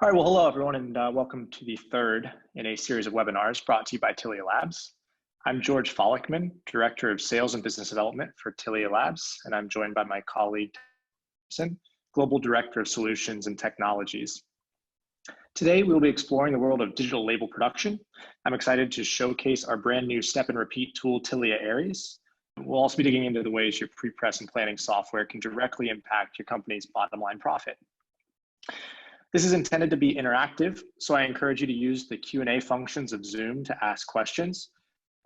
All right, well, hello everyone, and welcome to the third in a series of webinars brought to you by Tilia Labs. I'm George Follickman, Director of Sales and Business Development for Tilia Labs, and I'm joined by my colleague, Thompson, Global Director of Solutions and Technologies. Today, we'll be exploring the world of digital label production. I'm excited to showcase our brand new step and repeat tool, Tilia Aries. We'll also be digging into the ways your pre-press and planning software can directly impact your company's bottom line profit. This is intended to be interactive, so I encourage you to use the Q&A functions of Zoom to ask questions.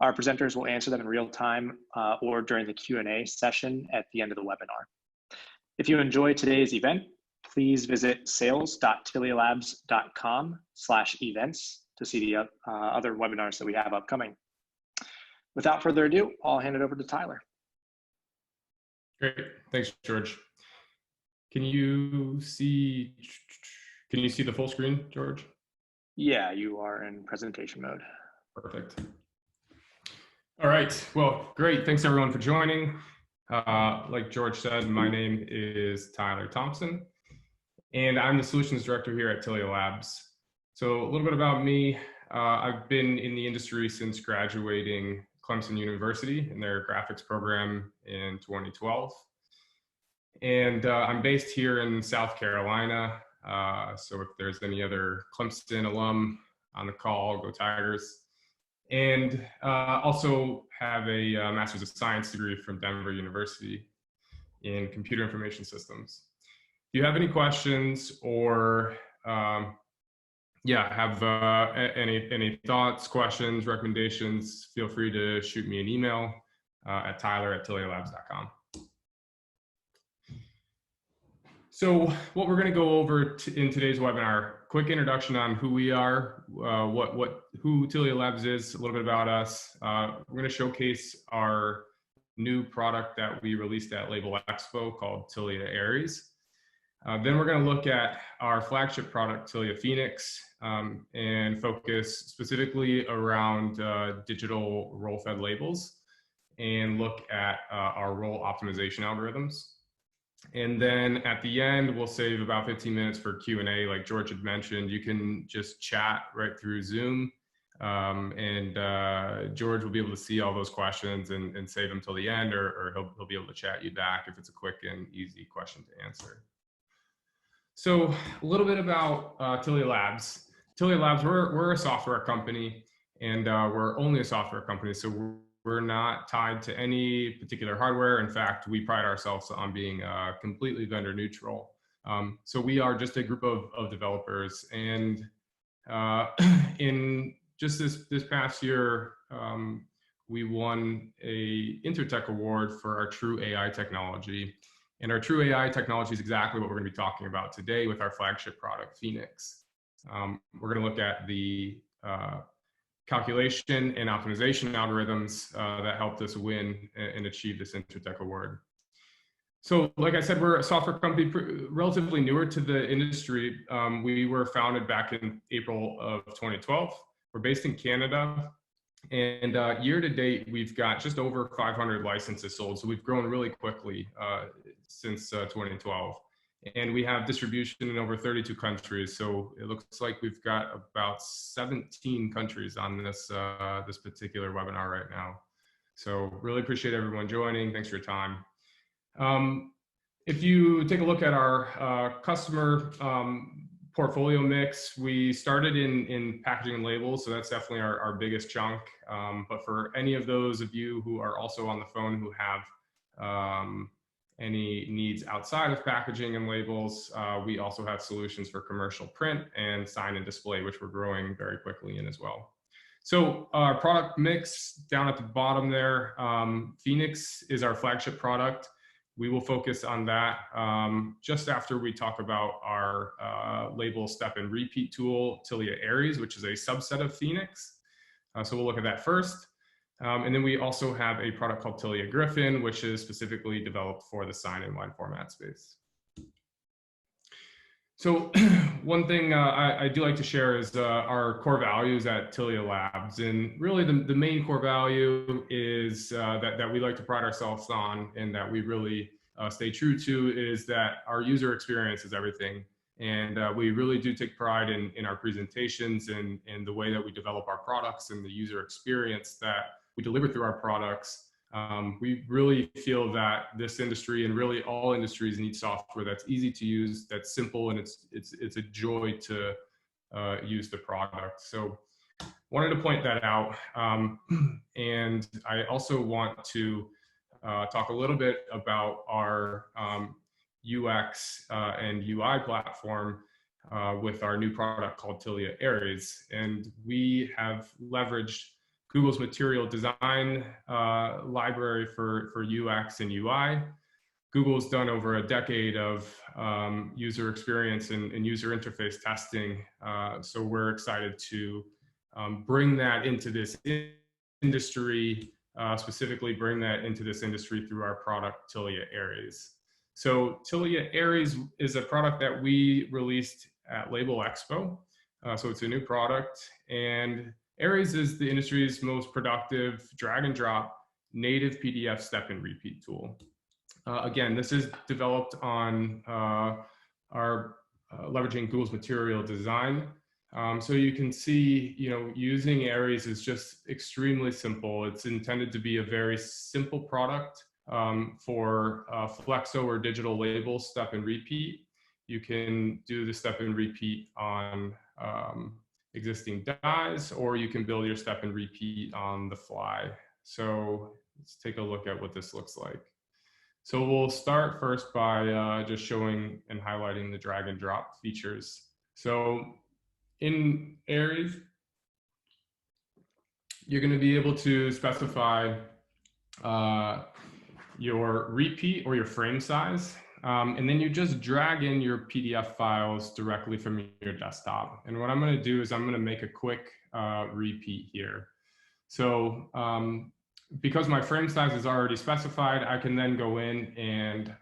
Our presenters will answer them in real time or during the Q&A session at the end of the webinar. If you enjoy today's event, please visit sales.tilialabs.com/events to see the other webinars that we have upcoming. Without further ado, I'll hand it over to Tyler. Great, thanks, George. Can you see the full screen, George? Yeah, you are in presentation mode. Perfect. All right, well, great. Thanks everyone for joining. Like George said, my name is Tyler Thompson, and I'm the Solutions Director here at Tilia Labs. So a little bit about me. I've been in the industry since graduating Clemson University in their graphics program in 2012. And I'm based here in South Carolina. So if there's any other Clemson alum on the call, go Tigers. And also have a Master's of Science degree from Denver University in Computer Information Systems. If you have any questions or have any thoughts, questions, recommendations, feel free to shoot me an email at tyler@tilialabs.com. So what we're going to go over in today's webinar, quick introduction on who we are, who Tilia Labs is, a little bit about us. We're going to showcase our new product that we released at Label Expo called Tilia Aries. Then we're going to look at our flagship product, Tilia Phoenix, and focus specifically around digital roll-fed labels and look at our roll optimization algorithms. And then at the end, we'll save about 15 minutes for Q&A. Like George had mentioned, you can just chat right through Zoom, and George will be able to see all those questions and save them till the end, or he'll be able to chat you back if it's a quick and easy question to answer. So a little bit about Tilia Labs. Tilia Labs, we're a software company, and we're only a software company, so we're not tied to any particular hardware. In fact, we pride ourselves on being completely vendor neutral. So we are just a group of developers. And in just this past year, we won a Intertech award for our True AI technology. And our True AI technology is exactly what we're going to be talking about today with our flagship product, Phoenix. We're going to look at the calculation and optimization algorithms that helped us win and achieve this Intertech award. So like I said, we're a software company relatively newer to the industry. We were founded back in April of 2012. We're based in Canada, and year to date, we've got just over 500 licenses sold. So we've grown really quickly since 2012. And we have distribution in over 32 countries. So it looks like we've got about 17 countries on this particular webinar right now. So really appreciate everyone joining. Thanks for your time. If you take a look at our customer portfolio mix, we started in packaging and labels. So that's definitely our biggest chunk. But for any of those of you who are also on the phone who have any needs outside of packaging and labels, we also have solutions for commercial print and sign and display, which we're growing very quickly in as well. So our product mix down at the bottom there, Phoenix is our flagship product. We will focus on that just after we talk about our label step and repeat tool, Tilia Aries, which is a subset of Phoenix. So we'll look at that first. And then we also have a product called Tilia Griffin, which is specifically developed for the sign and wide format space. So one thing I do like to share is our core values at Tilia Labs. And really the main core value is that we like to pride ourselves on and that we really stay true to is that our user experience is everything. And we really do take pride in our presentations and the way that we develop our products and the user experience that we deliver through our products. We really feel that this industry and really all industries need software that's easy to use, that's simple, and it's a joy to use the product. So wanted to point that out. And I also want to talk a little bit about our UX and UI platform with our new product called Tilia Aries. And we have leveraged Google's material design library for UX and UI. Google's done over a decade of user experience and user interface testing. So we're excited to bring that into this industry, specifically bring that into this industry through our product Tilia Aries. So Tilia Aries is a product that we released at Label Expo. So it's a new product, and Aries is the industry's most productive drag and drop native PDF step and repeat tool. Again, this is developed on our leveraging Google's material design. So you can see, using Aries is just extremely simple. It's intended to be a very simple product for flexo or digital label step and repeat. You can do the step and repeat on existing dies, or you can build your step and repeat on the fly. So let's take a look at what this looks like. So we'll start first by just showing and highlighting the drag and drop features. So in Aries, you're going to be able to specify your repeat or your frame size. And then you just drag in your PDF files directly from your desktop. And what I'm going to do is I'm going to make a quick repeat here. So because my frame size is already specified, I can then go in and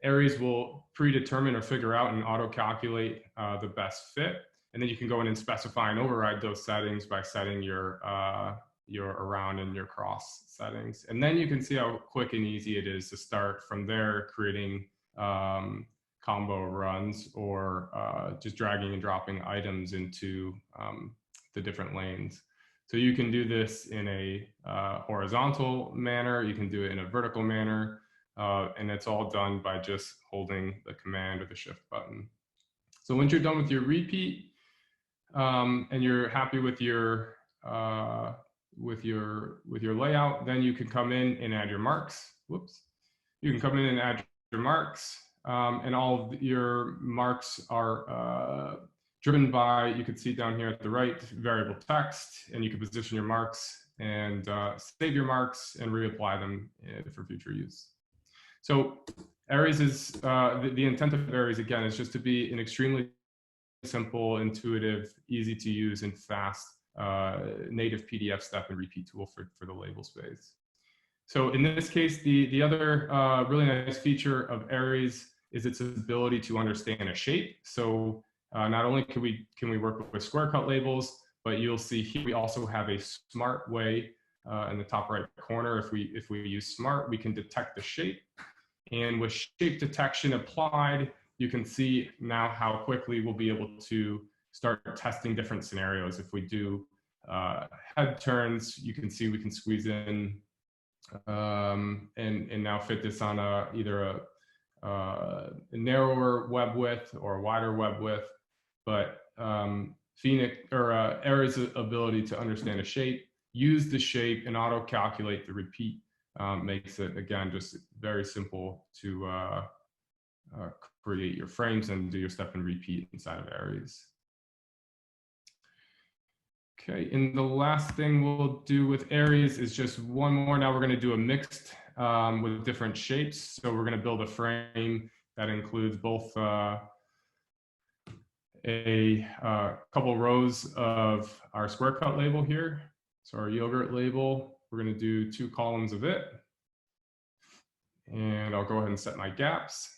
Aries will predetermine or figure out and auto-calculate the best fit. And then you can go in and specify and override those settings by setting your around and your cross settings. And then you can see how quick and easy it is to start from there, creating combo runs or just dragging and dropping items into the different lanes. So you can do this in a horizontal manner, you can do it in a vertical manner, and it's all done by just holding the command or the shift button. So once you're done with your repeat and you're happy with your layout, then you can come in and add your marks. Whoops. You can come in and add your marks, and all of your marks are driven by, you can see down here at the right, variable text, and you can position your marks and save your marks and reapply them for future use. So Aries is, the intent of Aries, again, is just to be an extremely simple, intuitive, easy to use, and fast native PDF step and repeat tool for the label space. So in this case, the other really nice feature of Aries is its ability to understand a shape. So not only can we work with square cut labels, but you'll see here we also have a smart way in the top right corner. If we use smart, we can detect the shape, and with shape detection applied, you can see now how quickly we'll be able to start testing different scenarios. If we do head turns, you can see we can squeeze in and now fit this on either a narrower web width or a wider web width. But Aries' ability to understand a shape, use the shape, and auto-calculate the repeat makes it, again, just very simple to create your frames and do your step and repeat inside of Aries. Okay, and the last thing we'll do with Aries is just one more. Now we're going to do a mixed with different shapes. So we're going to build a frame that includes both a couple rows of our square cut label here. So our yogurt label, we're going to do 2 columns of it. And I'll go ahead and set my gaps.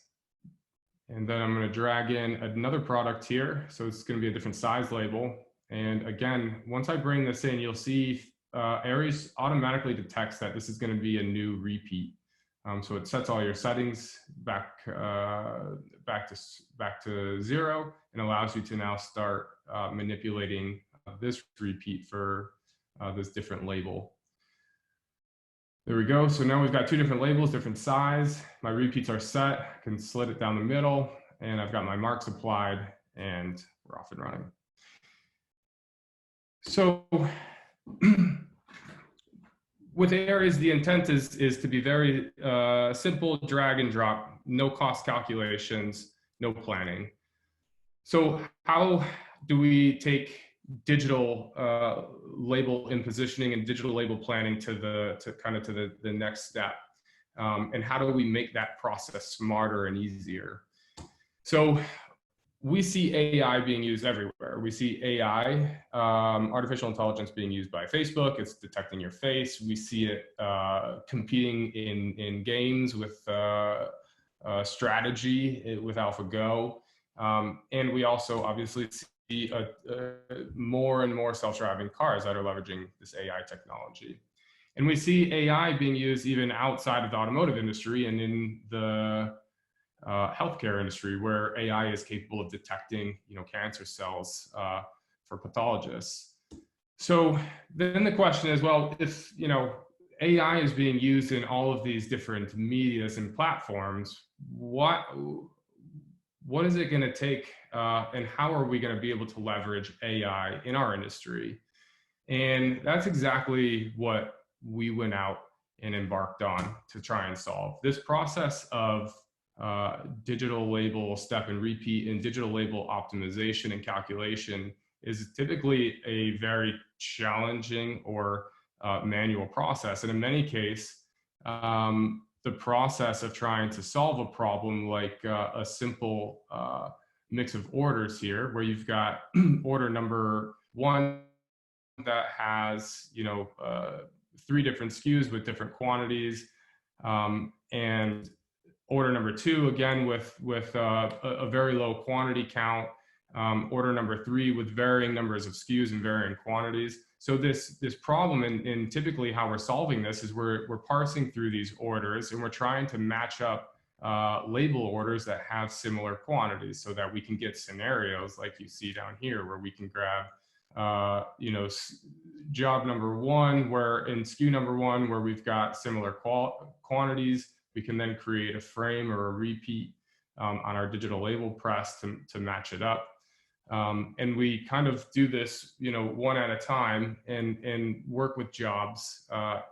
And then I'm going to drag in another product here. So it's going to be a different size label. And again, once I bring this in, you'll see Aries automatically detects that this is going to be a new repeat. So it sets all your settings back to 0 and allows you to now start manipulating this repeat for this different label. There we go. So now we've got 2 different labels, different size. My repeats are set. I can slit it down the middle, and I've got my marks applied, and we're off and running. So with Aries, the intent is to be very simple, drag and drop, no cost calculations, no planning. So how do we take digital label impositioning and digital label planning to the next step? And how do we make that process smarter and easier? So we see AI being used everywhere. We see AI, artificial intelligence being used by Facebook. It's detecting your face. We see it competing in games with strategy with AlphaGo. And we also obviously see more and more self-driving cars that are leveraging this AI technology. And we see AI being used even outside of the automotive industry and in the healthcare industry, where AI is capable of detecting, cancer cells for pathologists. So then the question is, well, if AI is being used in all of these different medias and platforms, what is it going to take, and how are we going to be able to leverage AI in our industry? And that's exactly what we went out and embarked on to try and solve. This process of digital label step and repeat and digital label optimization and calculation is typically a very challenging or manual process. And in many cases, the process of trying to solve a problem like a simple mix of orders here, where you've got order number 1 that has 3 different SKUs with different quantities, and order number 2 again with a very low quantity count, order number 3 with varying numbers of SKUs and varying quantities. So this problem, and typically how we're solving this is we're parsing through these orders and we're trying to match up label orders that have similar quantities, so that we can get scenarios like you see down here, where we can grab job number 1, where in SKU number 1, where we've got similar quantities, we can then create a frame or a repeat on our digital label press to match it up. And we kind of do this, one at a time, and work with jobs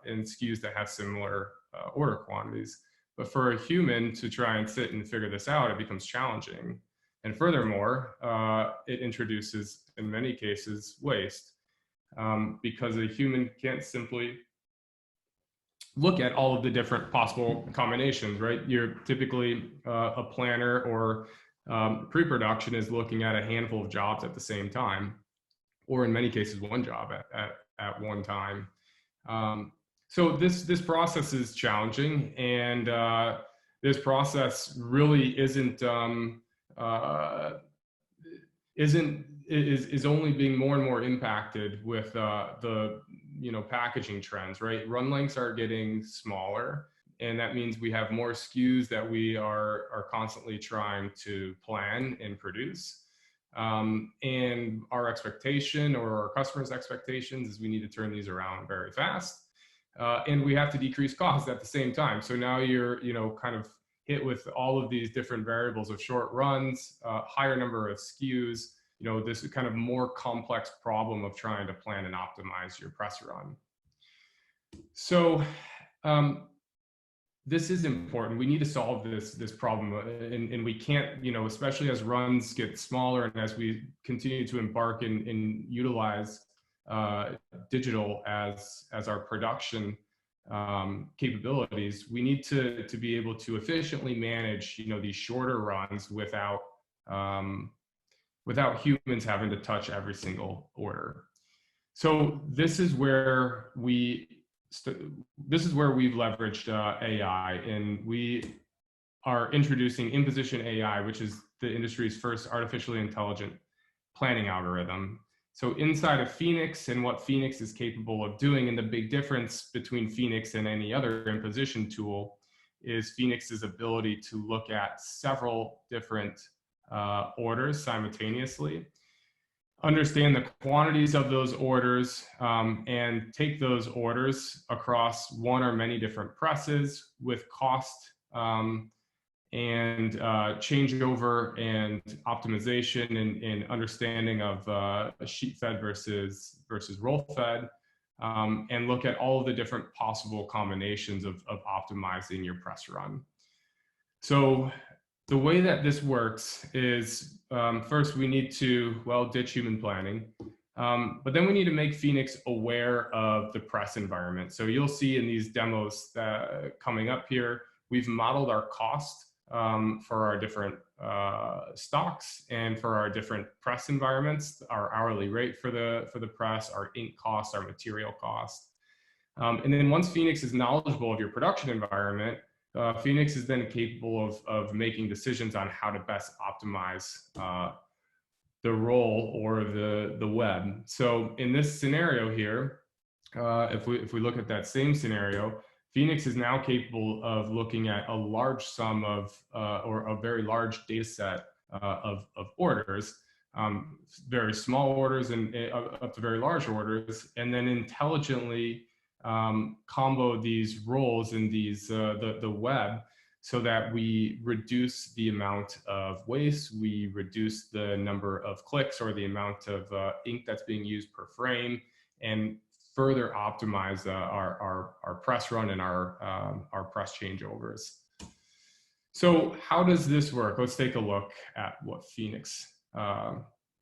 and SKUs that have similar order quantities. But for a human to try and sit and figure this out, it becomes challenging. And furthermore, it introduces, in many cases, waste, because a human can't simply look at all of the different possible combinations, right? You're typically a planner or pre-production is looking at a handful of jobs at the same time, or in many cases, one job at one time. So this process is challenging, and this process really is only being more and more impacted with the packaging trends, right? Run lengths are getting smaller, and that means we have more SKUs that we are constantly trying to plan and produce. And our expectation, or our customers' expectations, is we need to turn these around very fast, and we have to decrease costs at the same time. So now you're kind of hit with all of these different variables of short runs, higher number of SKUs, this kind of more complex problem of trying to plan and optimize your press run. So this is important. We need to solve this problem, and we can't, especially as runs get smaller and as we continue to embark and utilize digital as our production capabilities. We need to be able to efficiently manage these shorter runs without humans having to touch every single order. So this is where we've leveraged AI, and we are introducing Imposition AI, which is the industry's first artificially intelligent planning algorithm. So inside of Phoenix, and what Phoenix is capable of doing, and the big difference between Phoenix and any other imposition tool, is Phoenix's ability to look at several different orders simultaneously, understand the quantities of those orders, and take those orders across one or many different presses with cost and changeover and optimization and understanding of sheet fed versus roll fed, and look at all of the different possible combinations of optimizing your press run. So the way that this works is, first we need to, well, ditch human planning, but then we need to make Phoenix aware of the press environment. So you'll see in these demos coming up here, we've modeled our cost for our different stocks and for our different press environments, our hourly rate for the press, our ink cost, our material cost. And then once Phoenix is knowledgeable of your production environment, Phoenix is then capable of making decisions on how to best optimize the roll or the web. So in this scenario here, if we look at that same scenario, Phoenix is now capable of looking at a large sum of, or a very large data set of orders, very small orders and up to very large orders, and then intelligently combo these roles in these the web so that we reduce the amount of waste, we reduce the number of clicks or the amount of ink that's being used per frame, and further optimize our press run and our press changeovers. So how does this work? Let's take a look at what Phoenix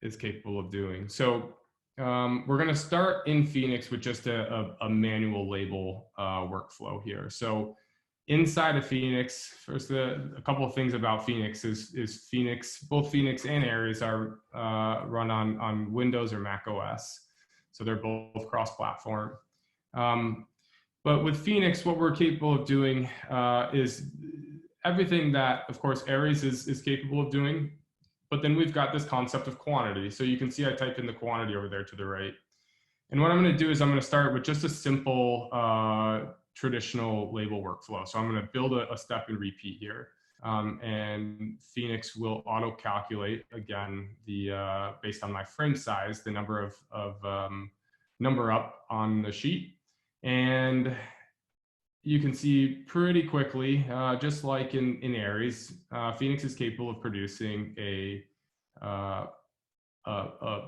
is capable of doing. So we're going to start in Phoenix with just a manual label workflow here. So inside of Phoenix, first a couple of things about Phoenix is Phoenix, both Phoenix and Aries are run on Windows or Mac OS. So they're both cross-platform. But with Phoenix, what we're capable of doing is everything that, of course, Aries is capable of doing. But then we've got this concept of quantity. So you can see I typed in the quantity over there to the right. And what I'm going to do is I'm going to start with just a simple traditional label workflow. So I'm going to build a step and repeat here. And Phoenix will auto calculate again the based on my frame size, the number of number up on the sheet, and you can see pretty quickly, just like in Aries, Phoenix is capable of producing a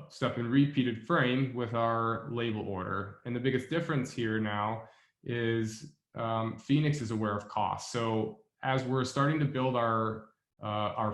step and repeated frame with our label order. And the biggest difference here now is Phoenix is aware of cost. So as we're starting to build our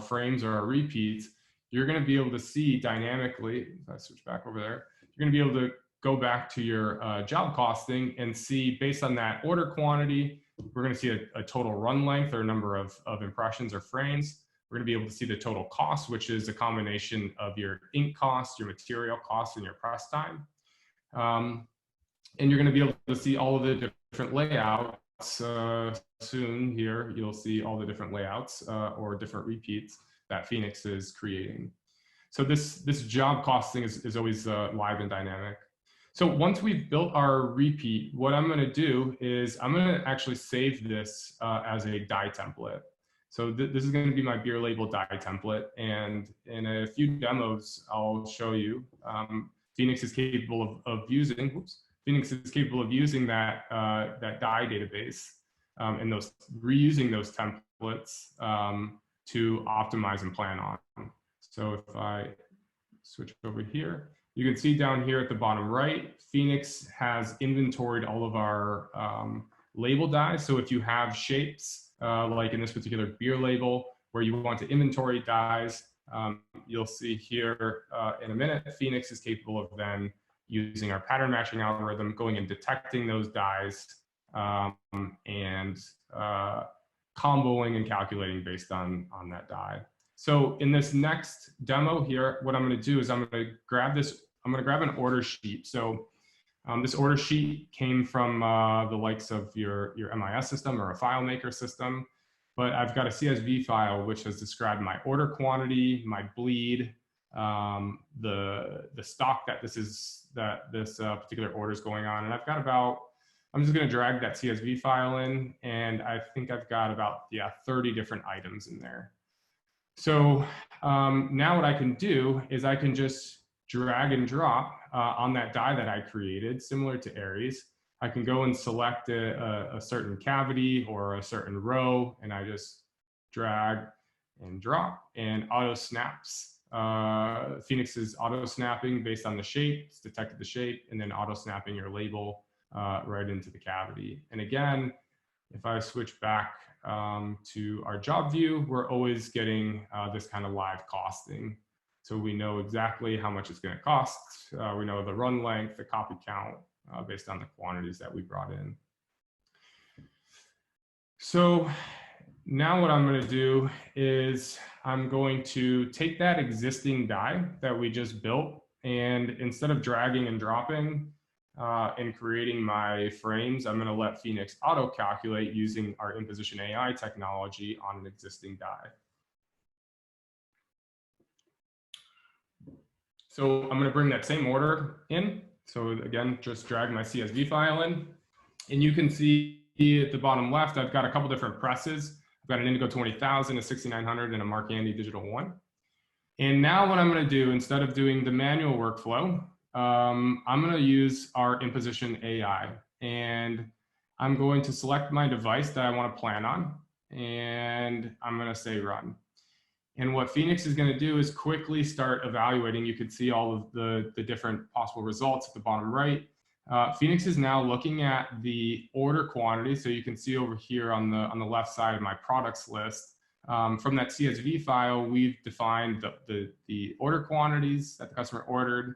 frames or our repeats, you're going to be able to see dynamically, if I switch back over there, you're going to be able to go back to your job costing and see, based on that order quantity, we're going to see a total run length or number of impressions or frames. We're going to be able to see the total cost, which is a combination of your ink cost, your material cost, and your press time. And you're going to be able to see all of the different layouts. Soon here, you'll see all the different layouts or different repeats that Phoenix is creating. So this job costing is always live and dynamic. So once we've built our repeat, what I'm going to do is I'm going to actually save this as a die template. So this is going to be my beer label die template, and in a few demos I'll show you. Phoenix is capable of using. Phoenix is capable of using that die database and reusing those templates to optimize and plan on. So if I switch over here, you can see down here at the bottom right, Phoenix has inventoried all of our label dies. So if you have shapes, like in this particular beer label, where you want to inventory dies, you'll see here in a minute, Phoenix is capable of then using our pattern matching algorithm, going and detecting those dies and comboing and calculating based on that die. So in this next demo here, what I'm going to do is I'm going to grab an order sheet. So this order sheet came from the likes of your MIS system or a FileMaker system, but I've got a CSV file which has described my order quantity, my bleed, the stock that this particular order is going on, and I've got about I'm just going to drag that CSV file in, and I think I've got about 30 different items in there. So now what I can do is I can just drag and drop on that die that I created, similar to Aries. I can go and select a certain cavity or a certain row, and I just drag and drop, and auto snaps. Phoenix is auto snapping based on the shape. It's detected the shape, and then auto snapping your label right into the cavity. And again, if I switch back to our job view, we're always getting this kind of live costing. So we know exactly how much it's going to cost. We know the run length, the copy count, based on the quantities that we brought in. So now what I'm going to do is I'm going to take that existing die that we just built, and instead of dragging and dropping and creating my frames, I'm going to let Phoenix auto calculate using our Imposition AI technology on an existing die. So I'm going to bring that same order in. So again, just drag my CSV file in, and you can see at the bottom left, I've got a couple different presses. I've got an Indigo 20,000, a 6900, and a Mark Andy Digital 1. And now what I'm going to do, instead of doing the manual workflow, I'm going to use our Imposition AI, and I'm going to select my device that I want to plan on, and I'm going to say run. And what Phoenix is going to do is quickly start evaluating. You can see all of the different possible results at the bottom right. Phoenix is now looking at the order quantity. So you can see over here on the left side of my products list. From that CSV file, we've defined the order quantities that the customer ordered,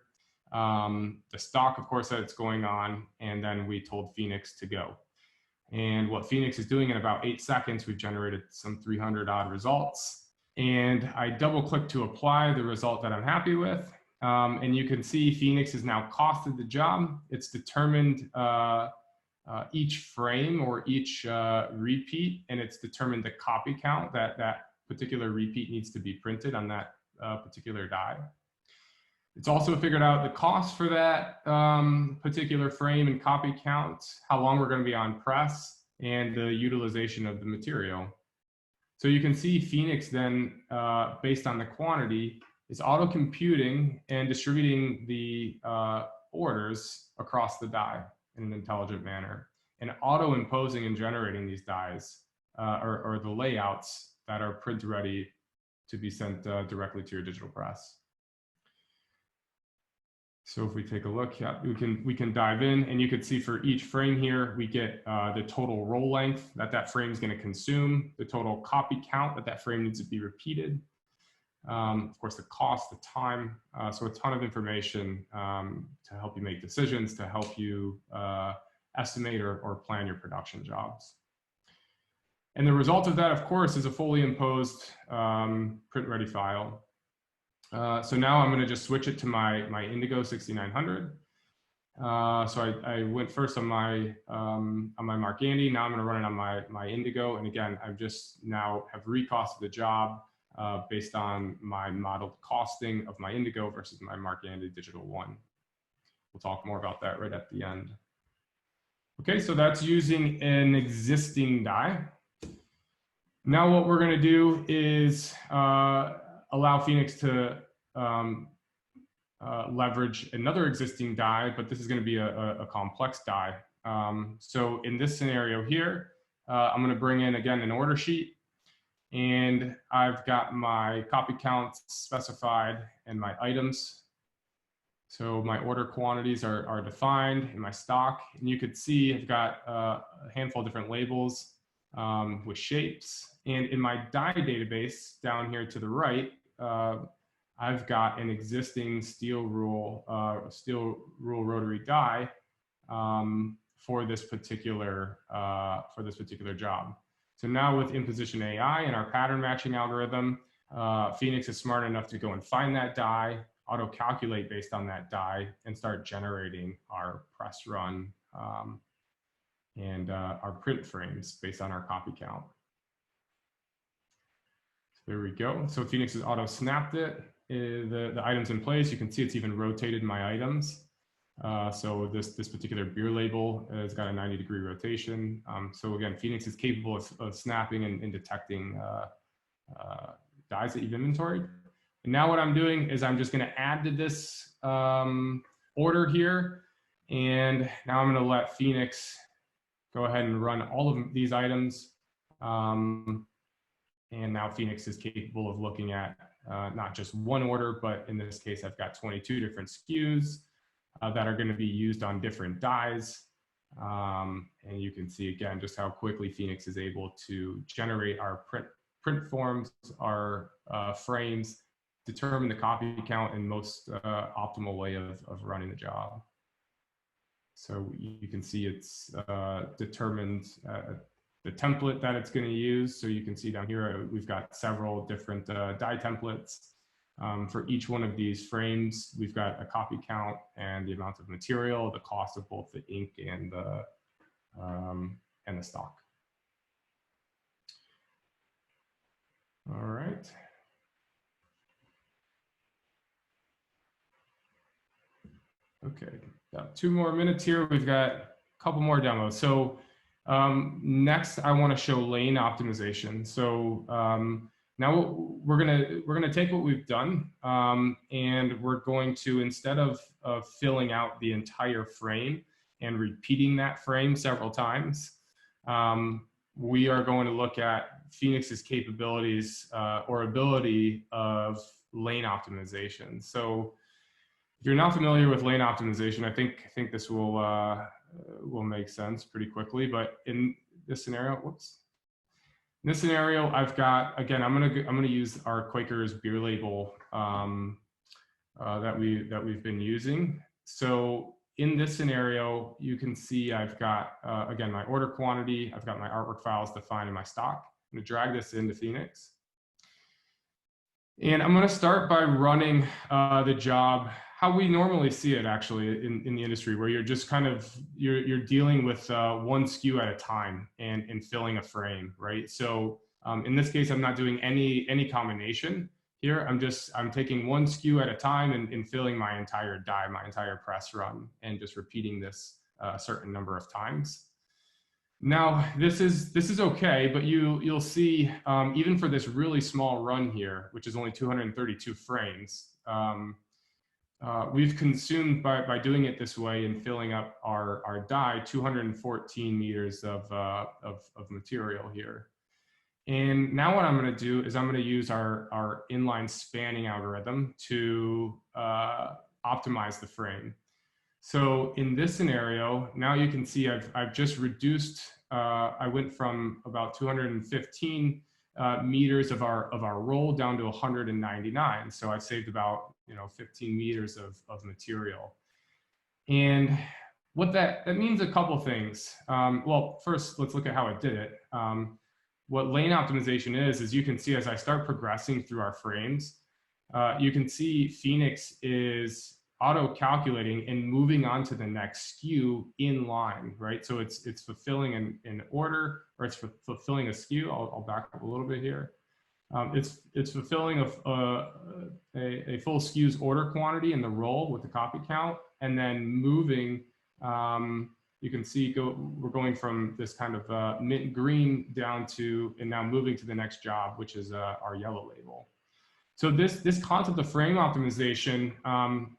the stock, of course, that it's going on, and then we told Phoenix to go. And what Phoenix is doing in about 8 seconds, we've generated some 300 odd results. And I double click to apply the result that I'm happy with. And you can see Phoenix has now costed the job. It's determined each frame or each repeat, and it's determined the copy count that particular repeat needs to be printed on that particular die. It's also figured out the cost for that particular frame and copy count, how long we're going to be on press, and the utilization of the material. So you can see Phoenix then, based on the quantity, is auto-computing and distributing the orders across the die in an intelligent manner, and auto-imposing and generating these dies or the layouts that are print ready to be sent directly to your digital press. So if we take a look, yeah, we can dive in, and you can see for each frame here, we get the total roll length that frame is going to consume, the total copy count that frame needs to be repeated, of course, the cost, the time. So a ton of information to help you make decisions, to help you estimate or plan your production jobs. And the result of that, of course, is a fully imposed print-ready file. So now I'm going to just switch it to my Indigo 6900. So I went first on my Mark Andy. Now I'm going to run it on my Indigo. And again, I've just now have recosted the job based on my modeled costing of my Indigo versus my Mark Andy Digital 1. We'll talk more about that right at the end. Okay, so that's using an existing die. Now what we're going to do is allow Phoenix to leverage another existing die, but this is going to be a complex die. So in this scenario here, I'm going to bring in, again, an order sheet, and I've got my copy counts specified and my items. So my order quantities are defined in my stock, and you could see I've got a handful of different labels with shapes. And in my die database down here to the right, I've got an existing steel rule rotary die for this particular job. So now with Imposition AI and our pattern matching algorithm, Phoenix is smart enough to go and find that die, auto calculate based on that die, and start generating our press run and our print frames based on our copy count. There we go. So Phoenix has auto snapped it. The items in place. You can see it's even rotated my items. So this particular beer label has got a 90-degree rotation. So again, Phoenix is capable of snapping and detecting dies that you've inventoried. And now what I'm doing is I'm just going to add to this order here. And now I'm going to let Phoenix go ahead and run all of these items. And now Phoenix is capable of looking at not just one order, but in this case, I've got 22 different SKUs that are going to be used on different dies. And you can see again just how quickly Phoenix is able to generate our print forms, our frames, determine the copy count, and most optimal way of running the job. So you can see it's determined the template that it's going to use. So you can see down here, we've got several different die templates. For each one of these frames, we've got a copy count and the amount of material, the cost of both the ink and the stock. All right. Okay, about 2 more minutes here. We've got a couple more demos. So next, I want to show lane optimization. So now we're gonna take what we've done and we're going to, instead of filling out the entire frame and repeating that frame several times, we are going to look at Phoenix's capabilities or ability of lane optimization. So if you're not familiar with lane optimization, I think this will make sense pretty quickly. But in this scenario, whoops. In this scenario, I've got, again, I'm gonna use our Quaker's beer label that we've been using. So in this scenario, you can see I've got again my order quantity. I've got my artwork files defined in my stock. I'm gonna drag this into Phoenix, and I'm gonna start by running the job how we normally see it actually in the industry, where you're just kind of, you're dealing with one SKU at a time and filling a frame, right? So in this case, I'm not doing any combination here. I'm taking one SKU at a time and filling my entire die, my entire press run, and just repeating this a certain number of times. Now, this is okay, but you'll see, even for this really small run here, which is only 232 frames, we've consumed by doing it this way and filling up our die 214 meters of material here. And now what I'm going to do is I'm going to use our inline spanning algorithm to optimize the frame. So in this scenario, now you can see I've just reduced, I went from about 215 meters of our roll down to 199. So I've saved about 15 meters of material. And what that means a couple things. Well, first, let's look at how it did it. What lane optimization is you can see as I start progressing through our frames, you can see Phoenix is auto-calculating and moving on to the next SKU in line, right? So it's fulfilling an order, or it's fulfilling a SKU. I'll back up a little bit here. It's fulfilling a full SKU's order quantity in the roll with the copy count, and then moving, you can see we're going from this kind of mint green down to, and now moving to the next job, which is our yellow label. So this concept of frame optimization,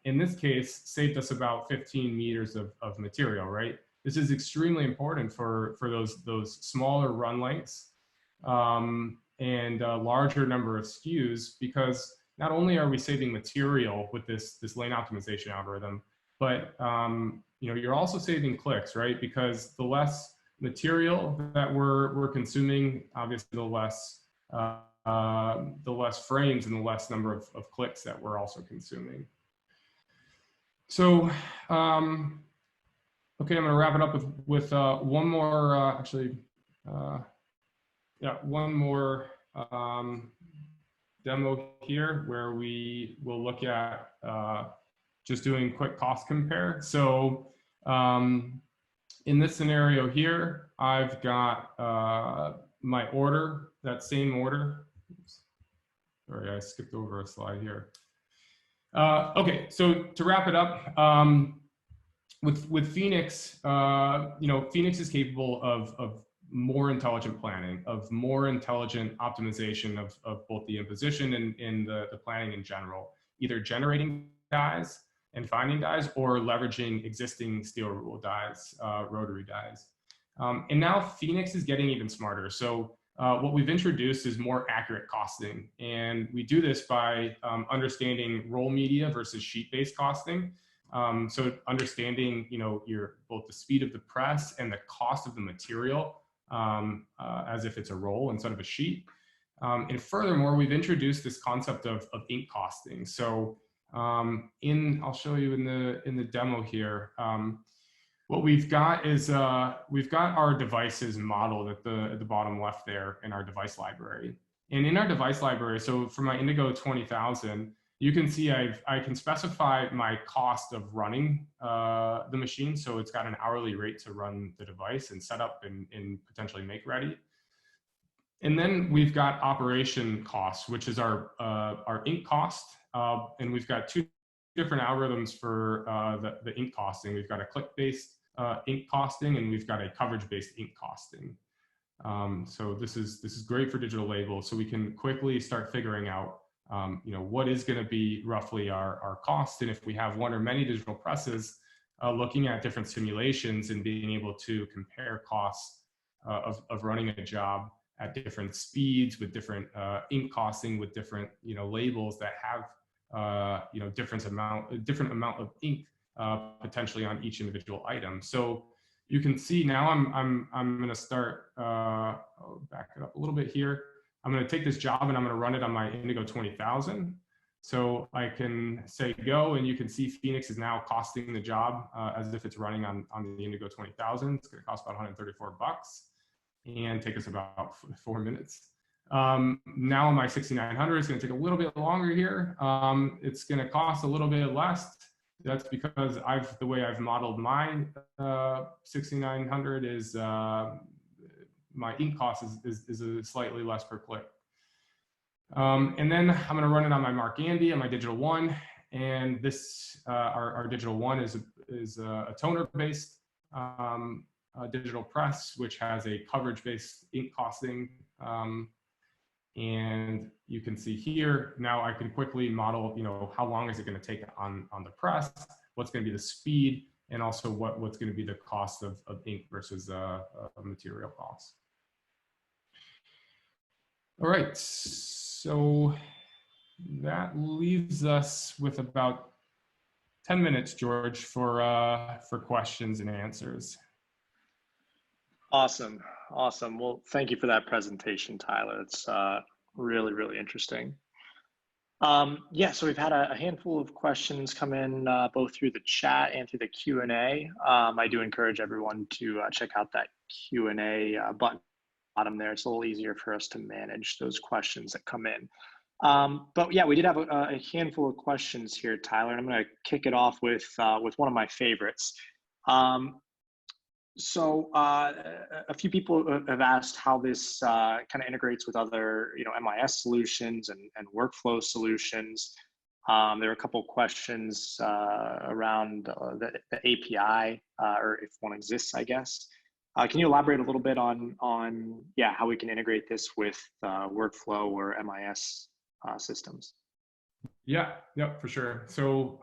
in this case, saved us about 15 meters of material, right? This is extremely important for those smaller run lengths and a larger number of SKUs, because not only are we saving material with this lane optimization algorithm, but you're also saving clicks, right? Because the less material that we're consuming, obviously the less frames and the less number of clicks that we're also consuming. So, okay, I'm gonna wrap it up with one more, one more demo here, where we will look at just doing quick cost compare. So in this scenario here, I've got my order, that same order. Oops. Sorry, I skipped over a slide here. Okay, so to wrap it up, with Phoenix, Phoenix is capable of more intelligent planning, of more intelligent optimization of both the imposition and the planning in general, either generating dies and finding dies or leveraging existing steel rule dies, rotary dies. And now Phoenix is getting even smarter. So what we've introduced is more accurate costing. And we do this by understanding roll media versus sheet-based costing. So understanding, both the speed of the press and the cost of the material as if it's a roll instead of a sheet. And furthermore, we've introduced this concept of ink costing. So I'll show you in the demo here. What we've got is we've got our devices modeled at the bottom left there in our device library. And in our device library, so for my Indigo 20,000, you can see I can specify my cost of running the machine. So it's got an hourly rate to run the device and set up and potentially make ready. And then we've got operation costs, which is our ink cost. And we've got two different algorithms for the ink costing. We've got a click-based ink costing, and we've got a coverage-based ink costing. So this is great for digital labels. So we can quickly start figuring out what is going to be roughly our cost. And if we have one or many digital presses, looking at different simulations and being able to compare costs of running a job at different speeds with different ink costing with different labels that have different amount of ink potentially on each individual item. So you can see now I'm going to start. I'll back it up a little bit here. I'm going to take this job and I'm going to run it on my Indigo 20,000. So I can say go, and you can see Phoenix is now costing the job as if it's running on the Indigo 20,000. It's going to cost about 134 bucks and take us about 4 minutes. Now on my 6,900, it's going to take a little bit longer here. It's going to cost a little bit less. That's because the way I've modeled my 6,900 is my ink cost is slightly less per click. And then I'm going to run it on my Mark Andy on my Digital One, and this our Digital One is a toner-based digital press, which has a coverage-based ink costing. And you can see here, now I can quickly model, how long is it going to take on the press, what's going to be the speed, and also what's going to be the cost of ink versus material costs. All right, so that leaves us with about 10 minutes, George, for questions and answers. Awesome. Well, thank you for that presentation, Tyler. It's really, really interesting. Yeah, so we've had a handful of questions come in both through the chat and through the Q&A. I do encourage everyone to check out that Q&A button bottom there. It's a little easier for us to manage those questions that come in. But yeah, we did have a handful of questions here, Tyler, and I'm going to kick it off with one of my favorites. So a few people have asked how this kind of integrates with other, MIS solutions and workflow solutions. There are a couple of questions around the API, or if one exists, I guess. Can you elaborate a little bit on how we can integrate this with workflow or MIS systems? Yeah, for sure. So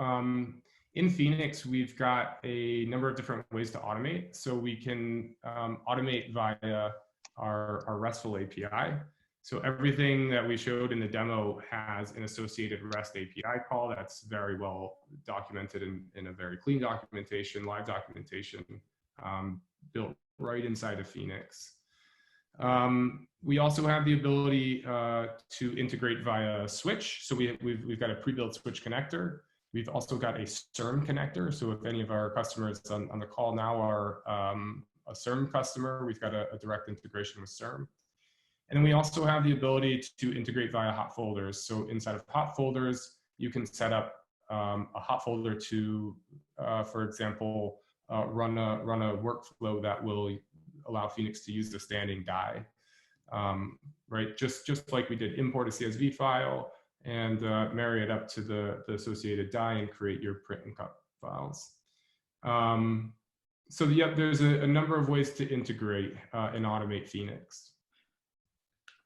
in Phoenix, we've got a number of different ways to automate. So we can automate via our RESTful API. So everything that we showed in the demo has an associated REST API call that's very well documented in a very clean documentation, live documentation, built right inside of Phoenix. We also have the ability to integrate via switch. So we've got a pre-built switch connector. We've also got a CERM connector. So if any of our customers on the call now are a CERM customer, we've got a direct integration with CERM. And then we also have the ability to integrate via hot folders. So inside of hot folders, you can set up a hot folder to, for example, run a workflow that will allow Phoenix to use the standing die, right? Just like we did import a CSV file and marry it up to the associated die and create your print and cut files. So yeah, there's a number of ways to integrate and automate Phoenix.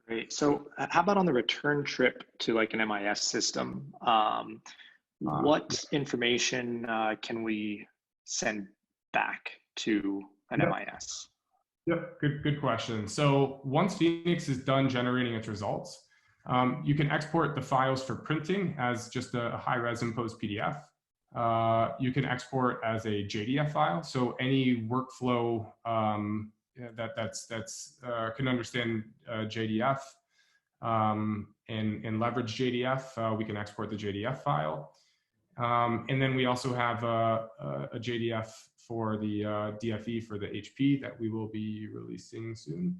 Great. So how about on the return trip to like an MIS system? What information can we send back to an MIS? Yep, good question. So once Phoenix is done generating its results, you can export the files for printing as just a high-res imposed PDF. You can export as a JDF file. So any workflow that's can understand JDF and leverage JDF, we can export the JDF file. And then we also have a JDF for the DFE for the HP that we will be releasing soon.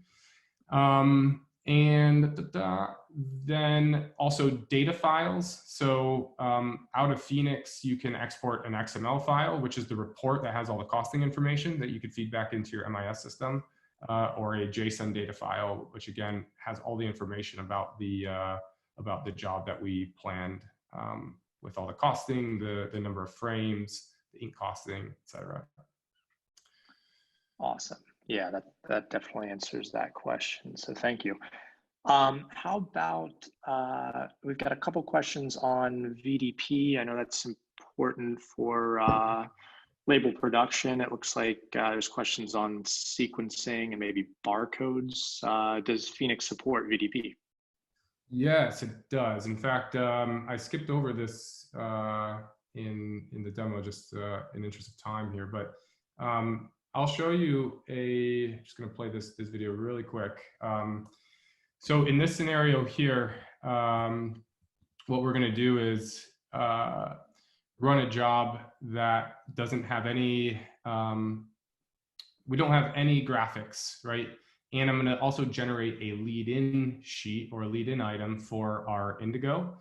Then also data files. So out of Phoenix, you can export an XML file, which is the report that has all the costing information that you could feed back into your MIS system, or a JSON data file, which again has all the information about the job that we planned, with all the costing, the number of frames, the ink costing, etc. Awesome. Yeah, that definitely answers that question. So thank you. How about, we've got a couple questions on VDP. I know that's important for label production. It looks like there's questions on sequencing and maybe barcodes. Does Phoenix support VDP? Yes, it does. In fact, I skipped over this in the demo, just in interest of time here, but I'll show you just going to play this video really quick. So in this scenario here, what we're going to do is run a job that doesn't have any, we don't have any graphics, right? And I'm going to also generate a lead-in sheet or a lead-in item for our Indigo,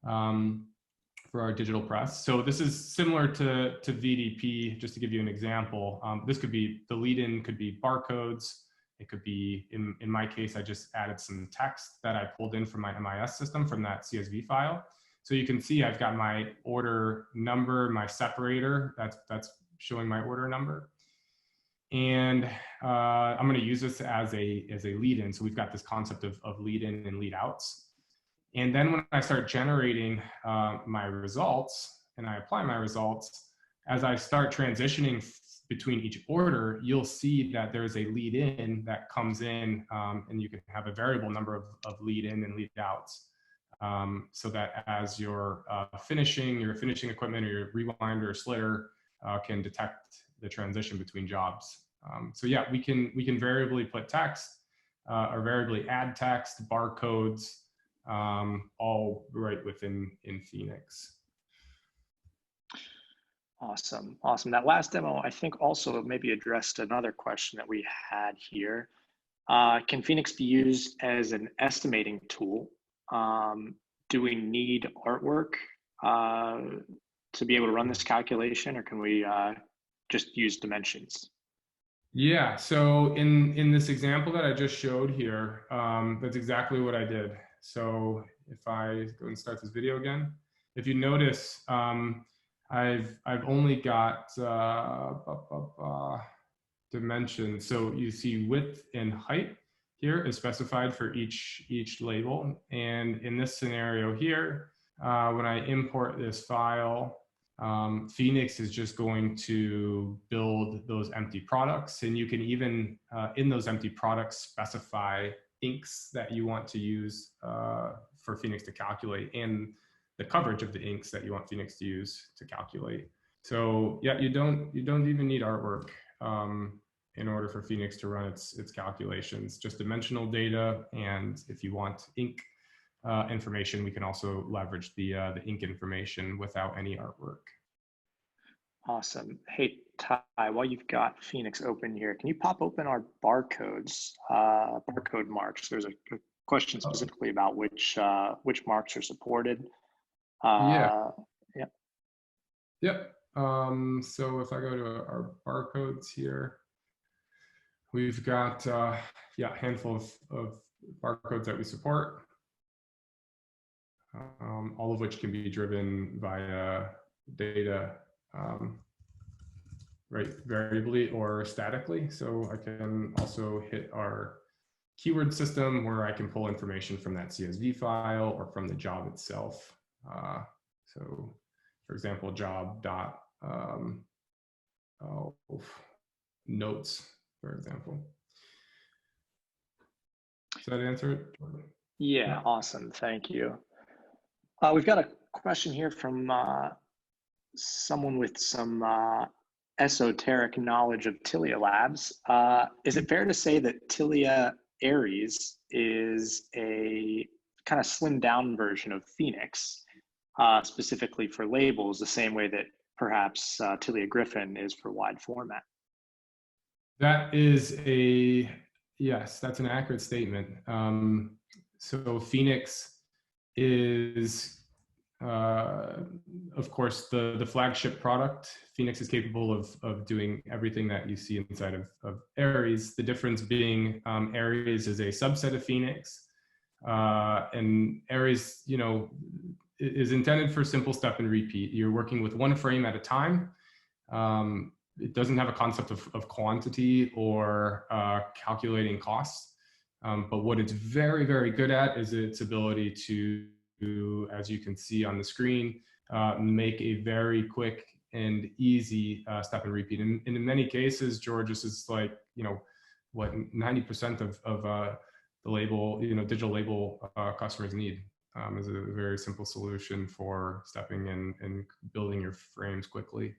for our digital press. So this is similar to VDP, just to give you an example. This could be, the lead-in could be barcodes. It could be, in my case, I just added some text that I pulled in from my MIS system from that CSV file. So you can see I've got my order number, my separator, that's showing my order number. And I'm going to use this as a lead-in. So we've got this concept of lead-in and lead-outs. And then when I start generating my results and I apply my results, as I start transitioning between each order, you'll see that there's a lead-in that comes in, and you can have a variable number of lead-in and lead-outs. So that as you're finishing your finishing equipment or your rewinder or slitter can detect the transition between jobs. So yeah, we can variably put text or variably add text, barcodes, all right within Phoenix. Awesome. That last demo, I think, also maybe addressed another question that we had here. Can Phoenix be used as an estimating tool? Do we need artwork to be able to run this calculation, or can we just use dimensions? Yeah, so in this example that I just showed here, that's exactly what I did. So if I go and start this video again, if you notice, I've only got dimensions. So you see width and height here is specified for each label. And in this scenario here, when I import this file, Phoenix is just going to build those empty products. And you can even, in those empty products, specify inks that you want to use for Phoenix to calculate, and the coverage of the inks that you want Phoenix to use to calculate. So yeah, you don't even need artwork in order for Phoenix to run its calculations, just dimensional data. And if you want ink information, we can also leverage the ink information without any artwork. Awesome. Hey, Ty, while you've got Phoenix open here, can you pop open our barcodes, barcode marks? There's a question specifically about which marks are supported. Yeah. Yep. Yep. So if I go to our barcodes here, we've got yeah, a handful of barcodes that we support, all of which can be driven via data. right, variably or statically. So I can also hit our keyword system where I can pull information from that CSV file or from the job itself. So for example, job dot notes, for example. Does that answer it? Yeah, awesome. Thank you. We've got a question here from someone with some esoteric knowledge of Tilia Labs. Is it fair to say that Tilia Aries is a kind of slimmed down version of Phoenix, specifically for labels, the same way that perhaps Tilia Griffin is for wide format? That is yes, that's an accurate statement. So Phoenix is, of course, the flagship product. Phoenix is capable of doing everything that you see inside of Aries. The difference being Aries is a subset of Phoenix, and Aries, is intended for simple step and repeat. You're working with one frame at a time. It doesn't have a concept of quantity or calculating costs. But what it's very, very good at is its ability to, as you can see on the screen, make a very quick and easy step and repeat. And in many cases, George, this is like, what 90% of the label, digital label customers need is a very simple solution for stepping in and building your frames quickly.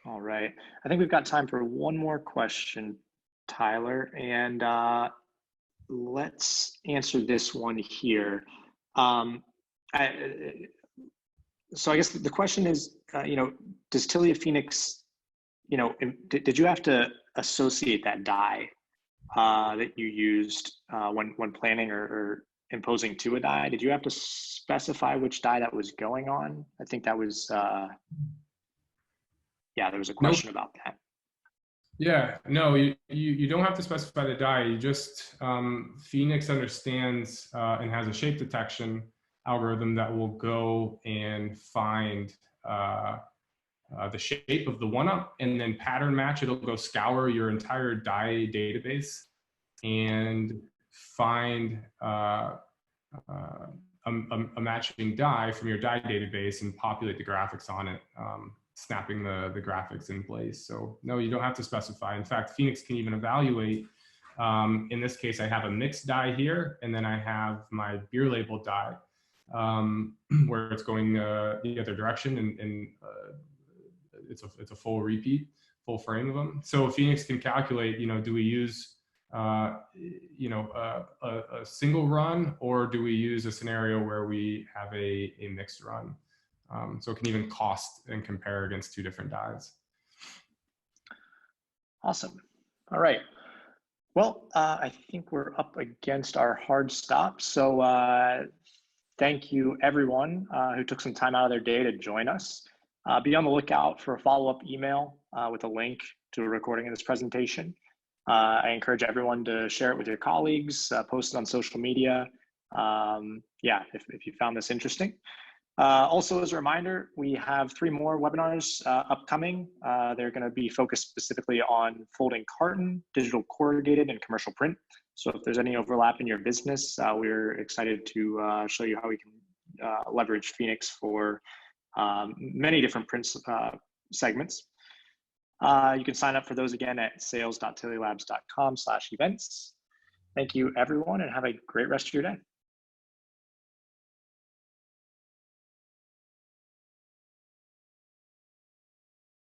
All right. I think we've got time for one more question, Tyler, and let's answer this one here. So I guess the question is, does Tilia Phoenix, did you have to associate that die that you used when planning or imposing to a die? Did you have to specify which die that was going on? I think that was, yeah, there was a question about that. Yeah, no, you don't have to specify the die. You just, Phoenix understands and has a shape detection algorithm that will go and find the shape of the one-up and then pattern match. It'll go scour your entire die database and find a matching die from your die database and populate the graphics on it, snapping the graphics in place. So no, you don't have to specify. In fact, Phoenix can even evaluate. In this case, I have a mixed die here, and then I have my beer label die where it's going the other direction, and it's a full repeat, full frame of them. So Phoenix can calculate, do we use a single run, or do we use a scenario where we have a mixed run? So it can even cost and compare against two different dies. Awesome. All right. Well, I think we're up against our hard stop. So thank you, everyone who took some time out of their day to join us. Be on the lookout for a follow-up email with a link to a recording of this presentation. I encourage everyone to share it with your colleagues, post it on social media. Yeah, if you found this interesting. Also, as a reminder, we have 3 more webinars upcoming. They're going to be focused specifically on folding carton, digital corrugated, and commercial print. So if there's any overlap in your business, we're excited to show you how we can leverage Phoenix for many different print segments. You can sign up for those again at sales.tilialabs.com/events. Thank you, everyone, and have a great rest of your day.